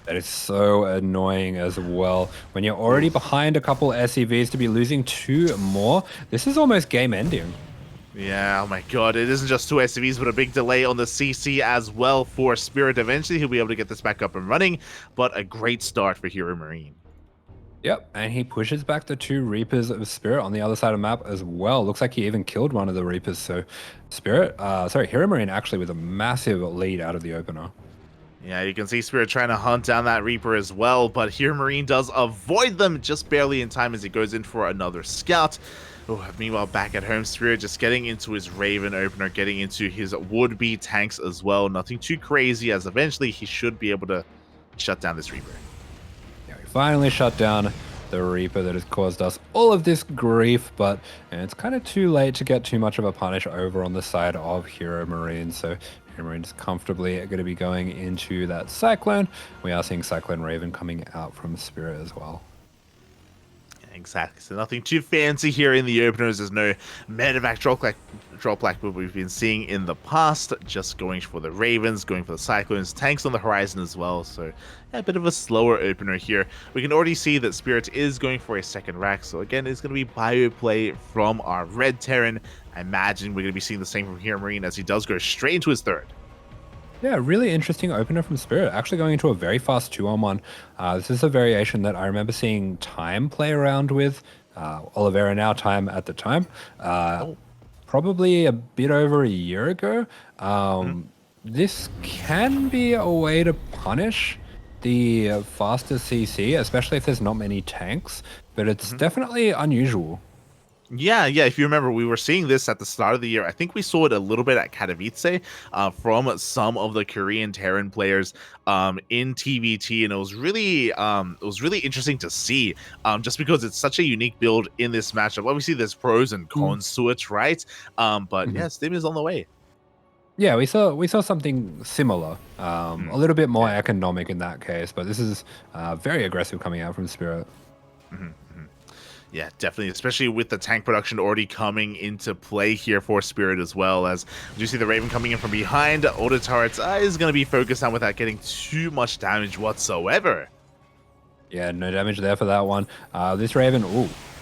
[SPEAKER 2] That is so annoying as well. When you're already behind a couple SCVs, to be losing 2 more, this is almost game ending.
[SPEAKER 1] Yeah, oh my god, it isn't just two SCVs, but a big delay on the CC as well for Spirit. Eventually, he'll be able to get this back up and running, but a great start for HeRoMaRinE.
[SPEAKER 2] Yep, and he pushes back the 2 Reapers of Spirit on the other side of the map as well. Looks like he even killed one of the Reapers, so HeRoMaRinE actually with a massive lead out of the opener.
[SPEAKER 1] Yeah, you can see Spirit trying to hunt down that Reaper as well, but HeRoMaRinE does avoid them just barely in time as he goes in for another scout. Oh, meanwhile, back at home, Spirit just getting into his Raven opener, getting into his would-be tanks as well. Nothing too crazy, as eventually he should be able to shut down this Reaper.
[SPEAKER 2] Yeah, we finally shut down the Reaper that has caused us all of this grief, but it's kind of too late to get too much of a punish over on the side of HeRoMaRinE, so HeRoMaRinE is comfortably going to be going into that Cyclone. We are seeing Cyclone Raven coming out from Spirit as well.
[SPEAKER 1] Exactly. So nothing too fancy here in the openers. There's no medevac drop like what we've been seeing in the past. Just going for the Ravens, going for the Cyclones, tanks on the horizon as well. So yeah, a bit of a slower opener here. We can already see that Spirit is going for a second rack. So again, it's going to be bio play from our Red Terran. I imagine we're going to be seeing the same from HeRoMaRinE as he does go straight into his third.
[SPEAKER 2] Yeah, really interesting opener from Spirit, actually going into a very fast 2-on-1. This is a variation that I remember seeing Time play around with. Oliveira now, Time at the time. Probably a bit over a year ago. This can be a way to punish the faster CC, especially if there's not many tanks, but it's definitely unusual.
[SPEAKER 1] Yeah, if you remember, we were seeing this at the start of the year. I think we saw it a little bit at Katowice from some of the Korean Terran players in TvT, and it was really interesting to see, just because it's such a unique build in this matchup. Obviously, there's pros and cons to it, right? But yeah, Stim is on the way.
[SPEAKER 2] Yeah, we saw something similar, a little bit more economic in that case, but this is very aggressive coming out from Spirit.
[SPEAKER 1] Yeah, definitely, especially with the tank production already coming into play here for Spirit as well. As you see the Raven coming in from behind, all the turrets is going to be focused on without getting too much damage whatsoever.
[SPEAKER 2] Yeah, no damage there for that one. This Raven,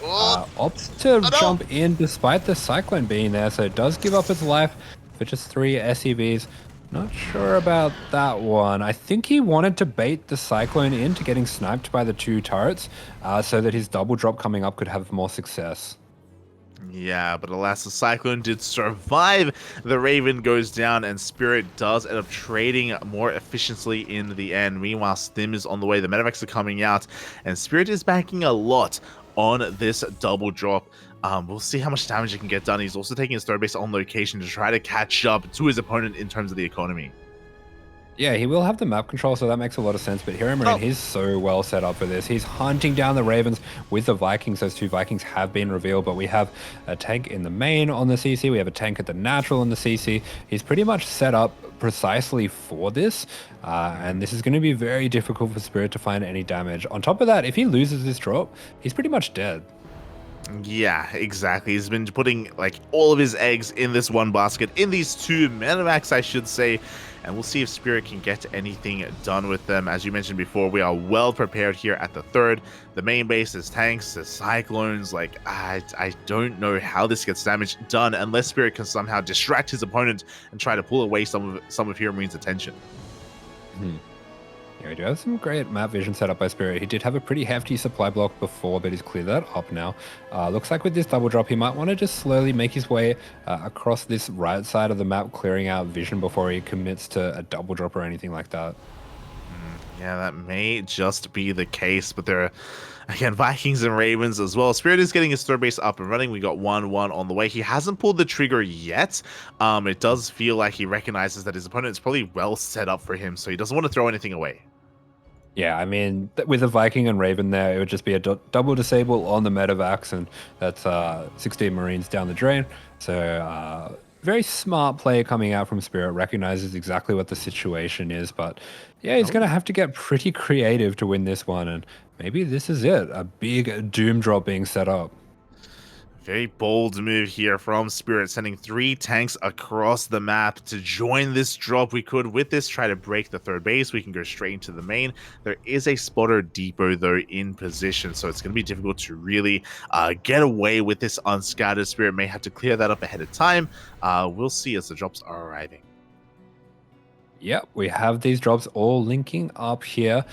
[SPEAKER 2] opts to jump in despite the Cyclone being there, so it does give up its life for just 3 SCVs. Not sure about that one. I think he wanted to bait the Cyclone into getting sniped by the 2 turrets so that his double drop coming up could have more success.
[SPEAKER 1] Yeah, but alas, the Cyclone did survive. The Raven goes down, and Spirit does end up trading more efficiently in the end. Meanwhile, Stim is on the way. The medevacs are coming out, and Spirit is banking a lot on this double drop. We'll see how much damage he can get done. He's also taking his third base on location to try to catch up to his opponent in terms of the economy.
[SPEAKER 2] Yeah, he will have the map control, so that makes a lot of sense. But HeRoMaRinE, he's so well set up for this. He's hunting down the Ravens with the Vikings. Those 2 Vikings have been revealed, but we have a tank in the main on the CC. We have a tank at the natural on the CC. He's pretty much set up precisely for this, and this is going to be very difficult for Spirit to find any damage. On top of that, if he loses this drop, he's pretty much dead.
[SPEAKER 1] Yeah, exactly. He's been putting like all of his eggs in this one basket, in these 2 medevacs, I should say, and we'll see if Spirit can get anything done with them. As you mentioned before, we are well prepared here at the third. The main base is tanks, the Cyclones. Like, I don't know how this gets damage done unless Spirit can somehow distract his opponent and try to pull away some of HeRoMaRiNE's attention.
[SPEAKER 2] Yeah, we do have some great map vision set up by Spirit. He did have a pretty hefty supply block before, but he's cleared that up now. Looks like with this double drop, he might want to just slowly make his way across this right side of the map, clearing out vision before he commits to a double drop or anything like that.
[SPEAKER 1] Yeah, that may just be the case, but there are, again, Vikings and Ravens as well. Spirit is getting his third base up and running. We got 1-1 on the way. He hasn't pulled the trigger yet. It does feel like he recognizes that his opponent is probably well set up for him, so he doesn't want to throw anything away.
[SPEAKER 2] Yeah, I mean, with a Viking and Raven there, it would just be a double disable on the medevacs, and that's 16 Marines down the drain. So very smart play coming out from Spirit, recognizes exactly what the situation is, but yeah, he's going to have to get pretty creative to win this one, and maybe this is it, a big doom drop being set up.
[SPEAKER 1] Very bold move here from Spirit, sending 3 tanks across the map to join this drop. We could, with this, try to break the third base. We can go straight into the main. There is a spotter depot, though, in position, so it's going to be difficult to really get away with this unscattered. Spirit may have to clear that up ahead of time. We'll see as the drops are arriving.
[SPEAKER 2] Yep, we have these drops all linking up here.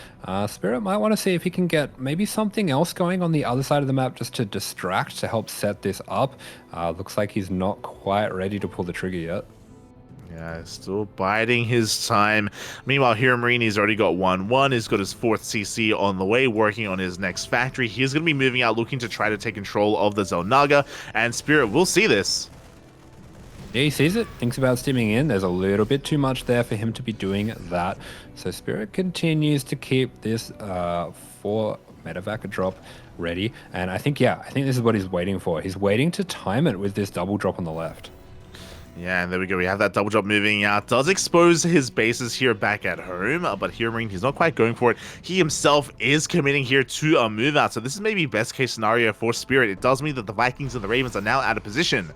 [SPEAKER 2] Spirit might want to see if he can get maybe something else going on the other side of the map just to distract, to help set this up. Looks like he's not quite ready to pull the trigger yet.
[SPEAKER 1] Yeah, still biding his time. Meanwhile, HeRoMaRinE, he's already got 1-1. He's got his 4th CC on the way, working on his next factory. He's going to be moving out, looking to try to take control of the Zelnaga. And Spirit will see this.
[SPEAKER 2] Yeah, he sees it, thinks about stimming in. There's a little bit too much there for him to be doing that. So Spirit continues to keep this 4 medevac drop ready. And I think this is what he's waiting for. He's waiting to time it with this double drop on the left.
[SPEAKER 1] Yeah, and there we go. We have that double drop moving out. Does expose his bases here back at home, but HeRoMaRinE, he's not quite going for it. He himself is committing here to a move out. So this is maybe best case scenario for Spirit. It does mean that the Vikings and the Ravens are now out of position.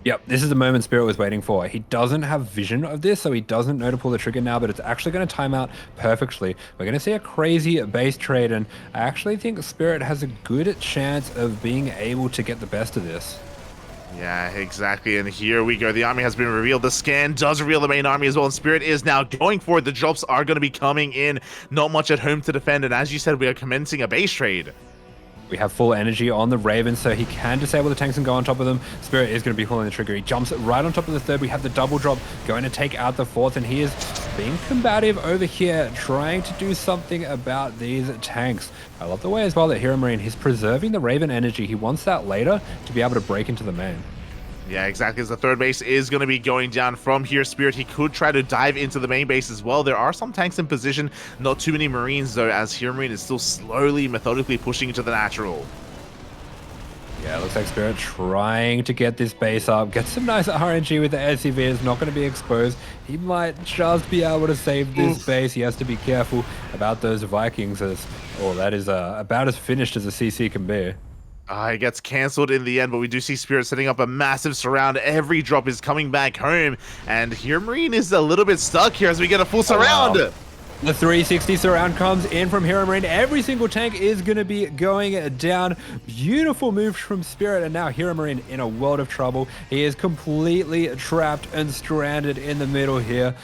[SPEAKER 2] Yep, this is the moment Spirit was waiting for. He doesn't have vision of this, so he doesn't know to pull the trigger now, but it's actually going to time out perfectly. We're going to see a crazy base trade, and I actually think Spirit has a good chance of being able to get the best of this.
[SPEAKER 1] Yeah, exactly, and here we go. The army has been revealed. The scan does reveal the main army as well, and Spirit is now going for it. The drops are going to be coming in. Not much at home to defend, and as you said, we are commencing a base trade.
[SPEAKER 2] We have full energy on the Raven, so he can disable the tanks and go on top of them. Spirit is going to be pulling the trigger. He jumps right on top of the third. We have the double drop going to take out the fourth, and he is being combative over here, trying to do something about these tanks. I love the way as well that HeRoMaRinE, he's preserving the Raven energy. He wants that later to be able to break into the main.
[SPEAKER 1] Yeah, exactly, as the third base is going to be going down from here. Spirit, he could try to dive into the main base as well. There are some tanks in position, not too many Marines though, as HeRoMaRinE is still slowly, methodically pushing into the natural.
[SPEAKER 2] Yeah, it looks like Spirit trying to get this base up, get some nice RNG with the SCV. It's not going to be exposed. He might just be able to save this base. He has to be careful about those Vikings, as that is about as finished as a CC can be.
[SPEAKER 1] It gets cancelled in the end, but we do see Spirit setting up a massive surround. Every drop is coming back home, and HeRoMaRinE is a little bit stuck here as we get a full surround.
[SPEAKER 2] Wow. The 360 surround comes in from HeRoMaRinE. Every single tank is going to be going down. Beautiful move from Spirit, and now HeRoMaRinE in a world of trouble. He is completely trapped and stranded in the middle here.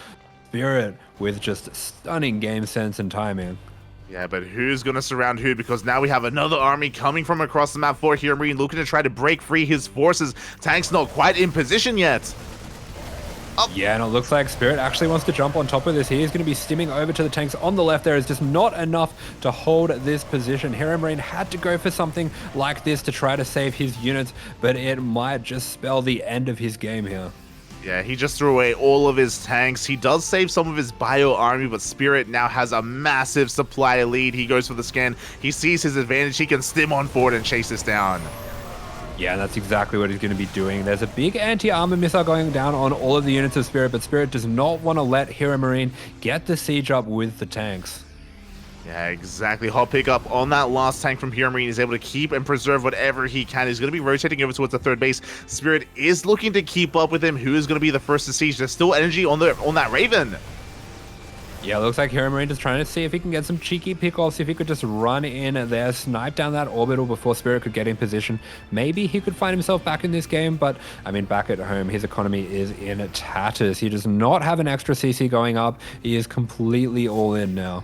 [SPEAKER 2] Spirit with just stunning game sense and timing.
[SPEAKER 1] Yeah, but who's going to surround who? Because now we have another army coming from across the map for HeRoMaRinE, looking to try to break free his forces. Tank's not quite in position yet.
[SPEAKER 2] Oh. Yeah, and it looks like Spirit actually wants to jump on top of this. He is going to be stimming over to the tanks on the left. There is just not enough to hold this position. HeRoMaRinE had to go for something like this to try to save his units, but it might just spell the end of his game here.
[SPEAKER 1] Yeah, he just threw away all of his tanks. He does save some of his bio army, but Spirit now has a massive supply lead. He goes for the scan. He sees his advantage. He can stim on forward and chase this down.
[SPEAKER 2] Yeah, and that's exactly what he's going to be doing. There's a big anti-armor missile going down on all of the units of Spirit, but Spirit does not want to let HeRoMaRinE get the siege up with the tanks.
[SPEAKER 1] Yeah, exactly. Hot pickup on that last tank from HeRoMaRinE. He's able to keep and preserve whatever he can. He's going to be rotating over towards the third base. Spirit is looking to keep up with him. Who is going to be the first to siege? There's still energy on that Raven.
[SPEAKER 2] Yeah, looks like HeRoMaRinE is trying to see if he can get some cheeky pickoffs, if he could just run in there, snipe down that orbital before Spirit could get in position. Maybe he could find himself back in this game, but I mean, back at home, his economy is in tatters. He does not have an extra CC going up. He is completely all in now.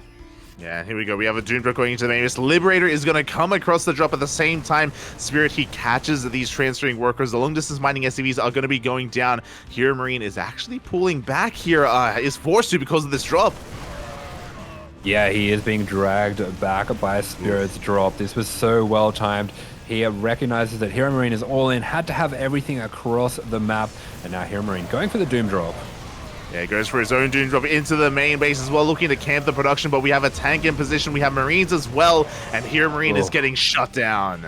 [SPEAKER 1] Yeah, here we go. We have a Doomdrop going into the main base. Liberator is going to come across the drop at the same time. Spirit, he catches these transferring workers. The long-distance mining SCVs are going to be going down. HeRoMaRinE is actually pulling back here. Is forced to because of this drop.
[SPEAKER 2] Yeah, he is being dragged back by Spirit's drop. This was so well timed. He recognizes that HeRoMaRinE is all in, had to have everything across the map, and now HeRoMaRinE going for the Doomdrop.
[SPEAKER 1] Yeah, he goes for his own Doomdrop into the main base as well, looking to camp the production, but we have a tank in position. We have Marines as well, and HeRoMaRinE is getting shut down.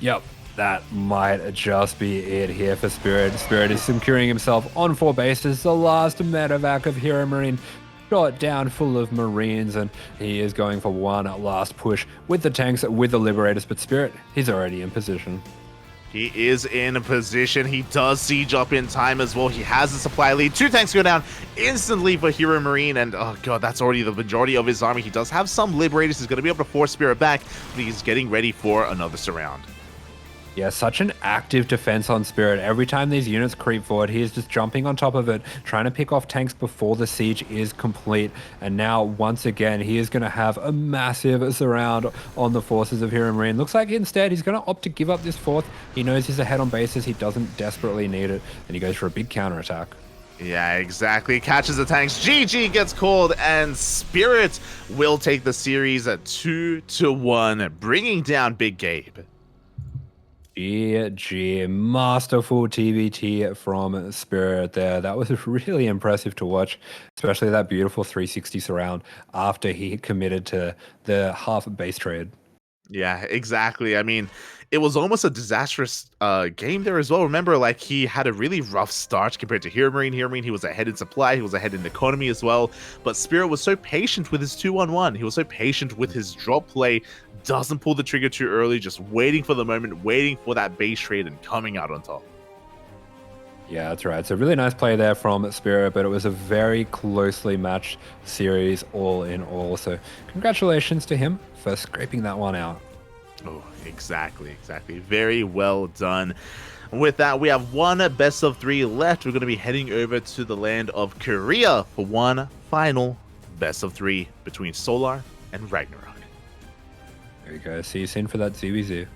[SPEAKER 2] Yep, that might just be it here for Spirit. Spirit is securing himself on 4 bases. The last medevac of HeRoMaRinE shot down full of Marines, and he is going for one last push with the tanks, with the Liberators, but Spirit, he's already in position.
[SPEAKER 1] He is in a position. He does siege up in time as well. He has the supply lead. 2 tanks go down instantly for HeRoMaRinE, and oh god, that's already the majority of his army. He does have some liberators. He's going to be able to force Spirit back, but he's getting ready for another surround.
[SPEAKER 2] Yeah, such an active defense on Spirit. Every time these units creep forward, he is just jumping on top of it, trying to pick off tanks before the siege is complete. And now, once again, he is going to have a massive surround on the forces of HeRoMaRinE. Looks like instead he's going to opt to give up this fourth. He knows he's ahead on bases. He doesn't desperately need it, and he goes for a big counterattack.
[SPEAKER 1] Yeah, exactly. Catches the tanks. GG gets called, and Spirit will take the series at 2-1, bringing down Big Gabe.
[SPEAKER 2] GG, masterful TvT from Spirit there. That was really impressive to watch, especially that beautiful 360 surround after he committed to the half base trade.
[SPEAKER 1] Yeah, exactly. I mean, it was almost a disastrous game there as well. Remember, like, he had a really rough start compared to HeRoMaRinE. HeRoMaRinE, he was ahead in supply, he was ahead in economy as well. But Spirit was so patient with his 2-1-1. He was so patient with his drop play, doesn't pull the trigger too early, just waiting for the moment, waiting for that base trade and coming out on top.
[SPEAKER 2] Yeah, that's right. It's a really nice play there from Spirit, but it was a very closely matched series all in all. So congratulations to him for scraping that one out.
[SPEAKER 1] Oh, exactly. Very well done. With that, we have one best of 3 left. We're going to be heading over to the land of Korea for one final best of 3 between Solar and Ragnarok.
[SPEAKER 2] There you go. See you soon for that ZVZ.